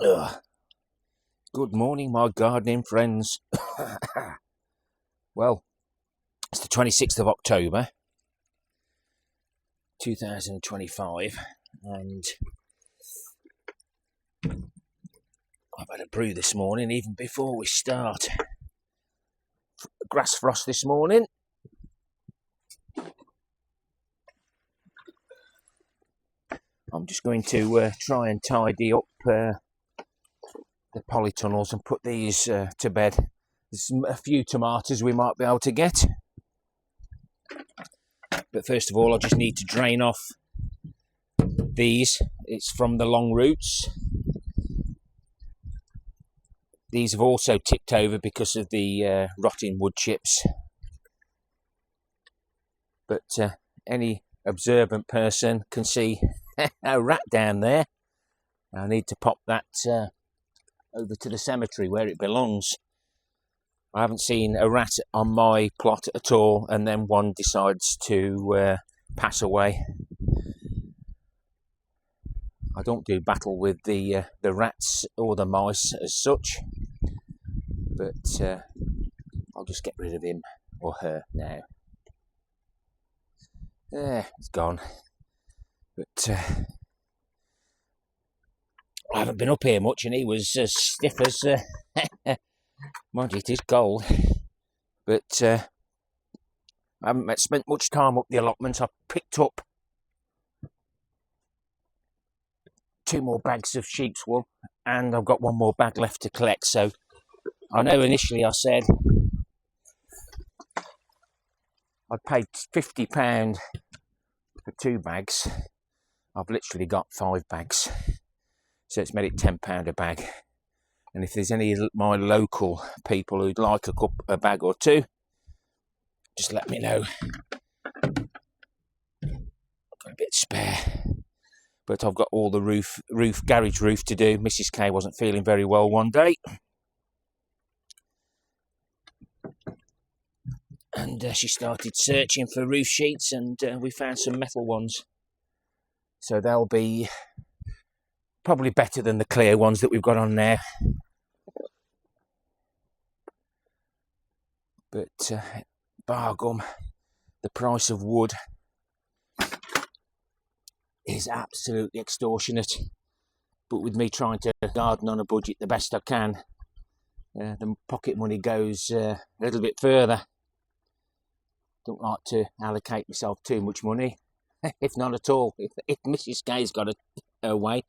Ugh. Good morning, my gardening friends. Well, it's the 26th of October 2025, and I've had a brew this morning even before we start. Grass frost this morning. I'm just going to try and tidy up the polytunnels and put these to bed. There's a few tomatoes we might be able to get, but first of all I just need to drain off these. It's from the long roots. These have also tipped over because of the rotting wood chips, but any observant person can see a rat down there. I need to pop that over to the cemetery where it belongs. I haven't seen a rat on my plot at all, and then one decides to pass away. I don't do battle with the rats or the mice as such, but I'll just get rid of him or her now. There, it's gone. But I haven't been up here much, and he was as stiff as mind you, it is cold, but I haven't spent much time up the allotment. I picked up 2 more bags of sheep's wool, and I've got 1 more bag left to collect. So I know initially I said I'd paid £50 for 2 bags. I've literally got 5 bags, so it's made it £10 a bag. And if there's any of my local people who'd like a bag or 2, just let me know. I've got a bit spare, but I've got all the garage roof to do. Mrs. K wasn't feeling very well one day, and she started searching for roof sheets, and we found some metal ones. So they'll be probably better than the clear ones that we've got on now. But bar gum, the price of wood is absolutely extortionate. But with me trying to garden on a budget the best I can, the pocket money goes a little bit further. Don't like to allocate myself too much money, if not at all. If Mrs. K's got her way,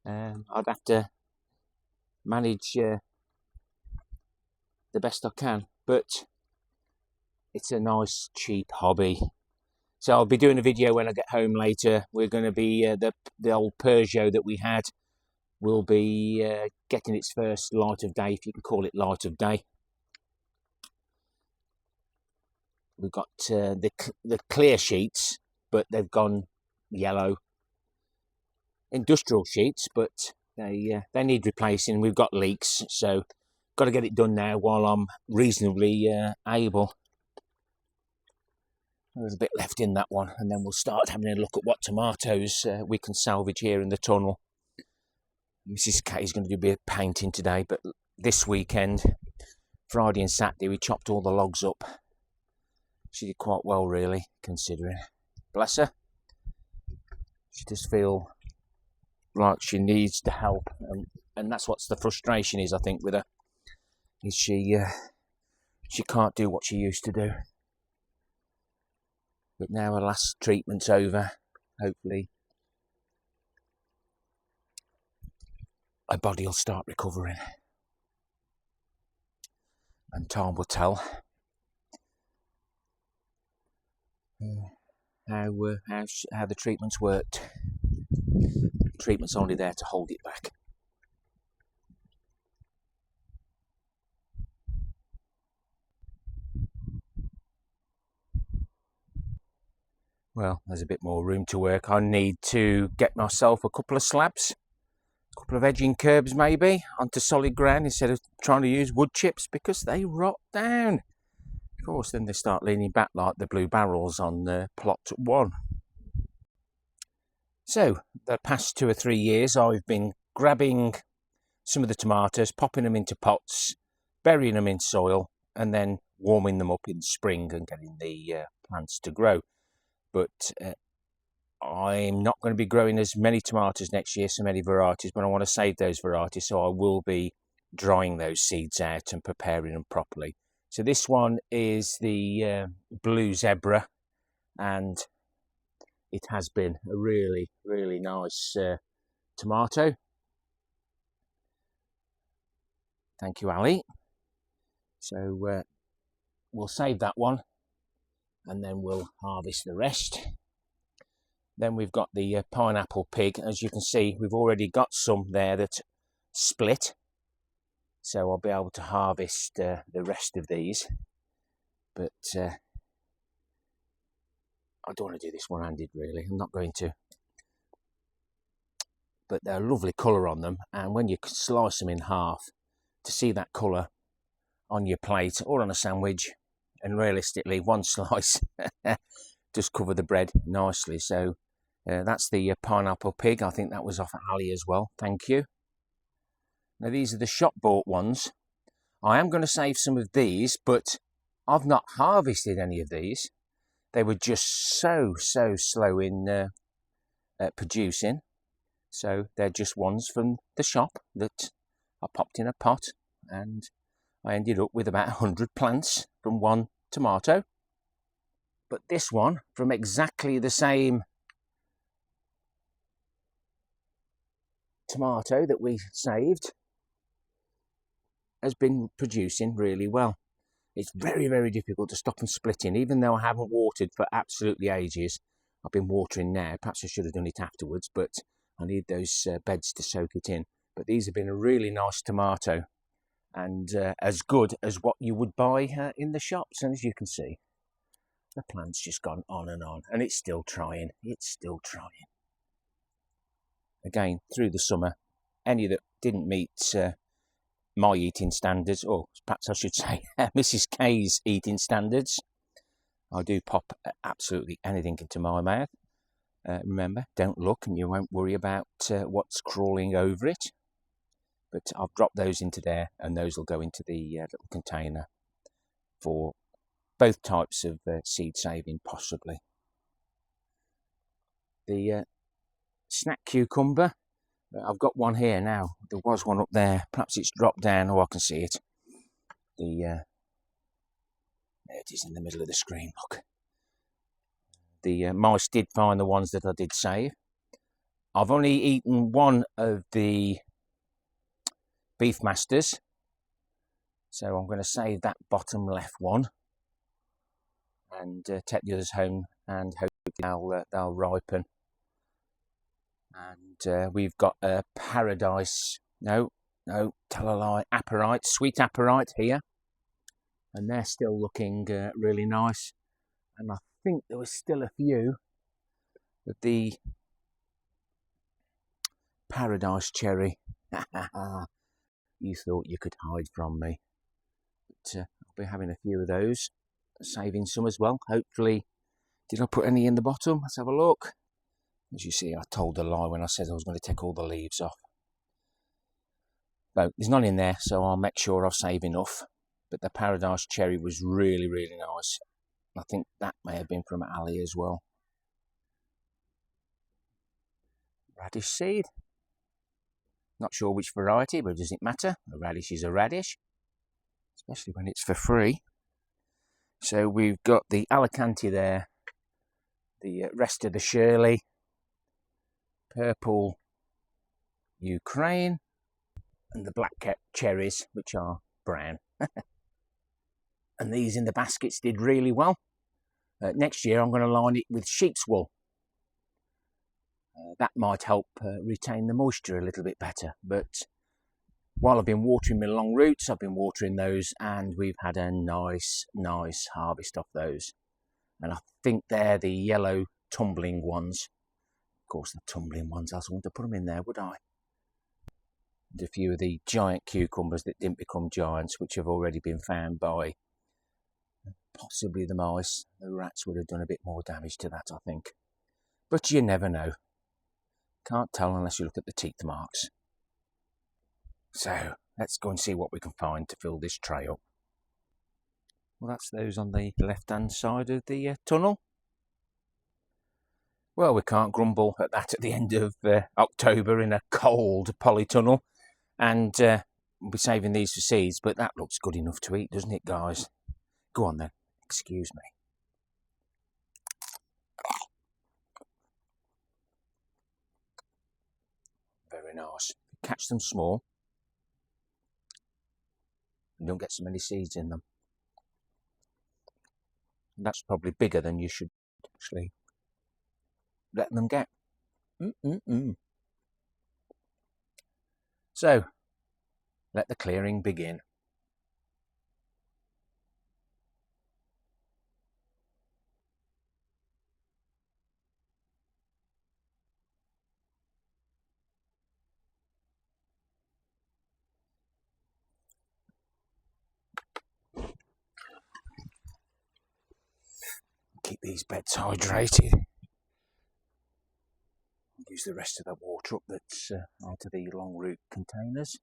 I'd have to manage the best I can. But it's a nice cheap hobby. So I'll be doing a video when I get home later. We're going to be the old Peugeot that we had will be getting its first light of day, if you can call it light of day. We've got the clear sheets, but they've gone yellow. Industrial sheets, but they need replacing. We've got leaks, so got to get it done now while I'm reasonably able. There's a bit left in that one, and then we'll start having a look at what tomatoes we can salvage here in the tunnel. Mrs. K is going to do a bit of painting today, but this weekend, Friday and Saturday, we chopped all the logs up. She did quite well, really, considering. Bless her. She does feel like she needs the help, and that's what's the frustration is, I think, with her. Is she can't do what she used to do. But now her last treatment's over, hopefully her body will start recovering, and time will tell how the treatment's worked. The treatment's only there to hold it back. Well, there's a bit more room to work. I need to get myself a couple of slabs, a couple of edging curbs maybe, onto solid ground instead of trying to use wood chips, because they rot down. Of course, then they start leaning back like the blue barrels on plot 1. So, the past 2 or 3 years I've been grabbing some of the tomatoes, popping them into pots, burying them in soil, and then warming them up in spring and getting the plants to grow. But I'm not going to be growing as many tomatoes next year, so many varieties, but I want to save those varieties, so I will be drying those seeds out and preparing them properly. So this one is the blue zebra, and it has been a really, really nice tomato. Thank you, Ali. So we'll save that one, and then we'll harvest the rest. Then we've got the pineapple pig. As you can see, we've already got some there that split, so I'll be able to harvest the rest of these. But I don't want to do this one-handed, really. I'm not going to. But they're a lovely colour on them, and when you slice them in half, to see that colour on your plate or on a sandwich, and realistically one slice just cover the bread nicely. So that's the pineapple pig. I think that was off Ali as well. Thank you. Now these are the shop bought ones. I am going to save some of these, but I've not harvested any of these. They were just so slow in producing. So they're just ones from the shop that I popped in a pot, and I ended up with about 100 plants from one tomato. But this one, from exactly the same tomato that we saved, has been producing really well. It's very, very difficult to stop them splitting, even though I haven't watered for absolutely ages. I've been watering now. Perhaps I should have done it afterwards, but I need those beds to soak it in. But these have been a really nice tomato, and as good as what you would buy in the shops. And as you can see, the plant's just gone on, and it's still trying. It's still trying. Again, through the summer, any that didn't meet my eating standards, or perhaps I should say Mrs. K's eating standards, I do pop absolutely anything into my mouth. Remember, don't look and you won't worry about what's crawling over it. But I've dropped those into there, and those will go into the little container for both types of seed saving, possibly. The snack cucumber, I've got one here now. There was one up there. Perhaps it's dropped down. Oh, I can see it. There it is in the middle of the screen. Look. The mice did find the ones that I did save. I've only eaten one of the Beef Masters, so I'm going to save that bottom left one and take the others home, and hopefully they'll ripen. And we've got a paradise, no, tell a lie, apparite, sweet apparite here, and they're still looking really nice. And I think there was still a few of the paradise cherry. You thought you could hide from me. But I'll be having a few of those, saving some as well. Hopefully, did I put any in the bottom? Let's have a look. As you see, I told a lie when I said I was going to take all the leaves off. No, there's none in there, so I'll make sure I save enough. But the paradise cherry was really, really nice. I think that may have been from Ali as well. Radish seed. Not sure which variety, but does it matter? A radish is a radish, especially when it's for free. So we've got the Alicante there, the rest of the Shirley, purple Ukraine, and the black cherries, which are brown. And these in the baskets did really well. Next year I'm going to line it with sheep's wool. That might help retain the moisture a little bit better. But while I've been watering my long roots, I've been watering those, and we've had a nice harvest off those. And I think they're the yellow tumbling ones. Of course, the tumbling ones, I wouldn't have put them in there, would I? And a few of the giant cucumbers that didn't become giants, which have already been found by possibly the mice. The rats would have done a bit more damage to that, I think. But you never know. Can't tell unless you look at the teeth marks. So let's go and see what we can find to fill this trail. Well, that's those on the left-hand side of the tunnel. Well, we can't grumble at that at the end of October in a cold polytunnel. And we'll be saving these for seeds, but that looks good enough to eat, doesn't it, guys? Go on then, excuse me. Very nice. Catch them small. You don't get so many seeds in them. That's probably bigger than you should actually let them get. So, let the clearing begin. Keep these beds hydrated. Use the rest of the water up that's out of the long root containers.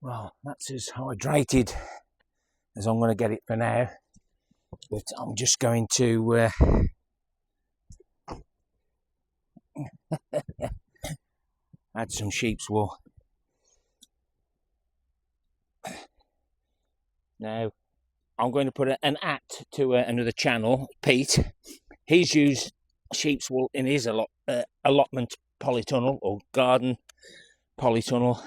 Well, that's as hydrated as I'm going to get it for now. But I'm just going to add some sheep's wool. Now, I'm going to put an at to another channel, Pete. He's used sheep's wool in his allotment polytunnel or garden polytunnel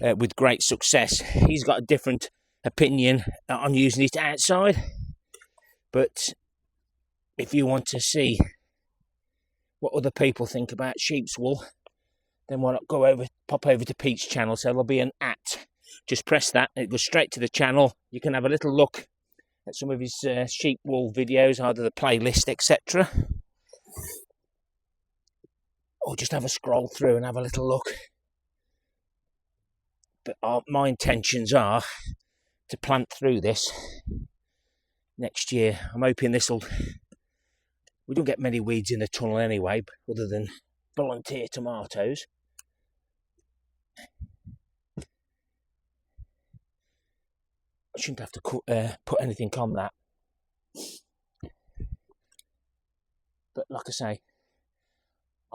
with great success. He's got a different opinion on using it outside. But if you want to see what other people think about sheep's wool, then why not pop over to Pete's channel. So there'll be an at. Just press that, it goes straight to the channel. You can have a little look at some of his sheep wool videos, either the playlist, etc. Or just have a scroll through and have a little look. But my intentions are to plant through this next year. I'm hoping we don't get many weeds in the tunnel anyway, other than volunteer tomatoes. I shouldn't have to put anything on that. But like I say,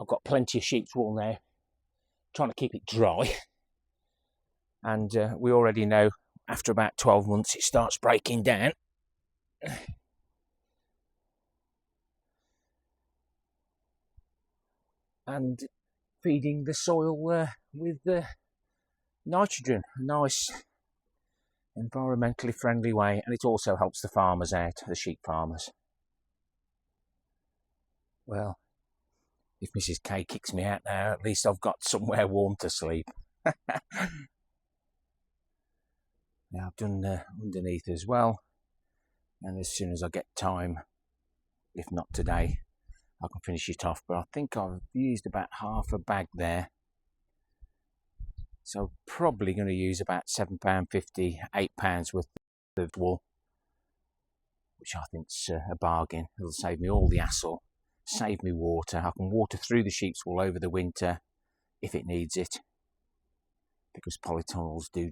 I've got plenty of sheep's wool now. Trying to keep it dry. And we already know after about 12 months it starts breaking down. And feeding the soil with nitrogen. A nice environmentally friendly way, and it also helps the farmers out, the sheep farmers. Well, if Mrs. K kicks me out now, at least I've got somewhere warm to sleep. Now I've done underneath as well, and as soon as I get time, if not today, I can finish it off. But I think I've used about half a bag there. So probably going to use about £7.50, £8 worth of wool, which I think's a bargain. It'll save me all the hassle, save me water. I can water through the sheep's wool over the winter if it needs it, because polytunnels do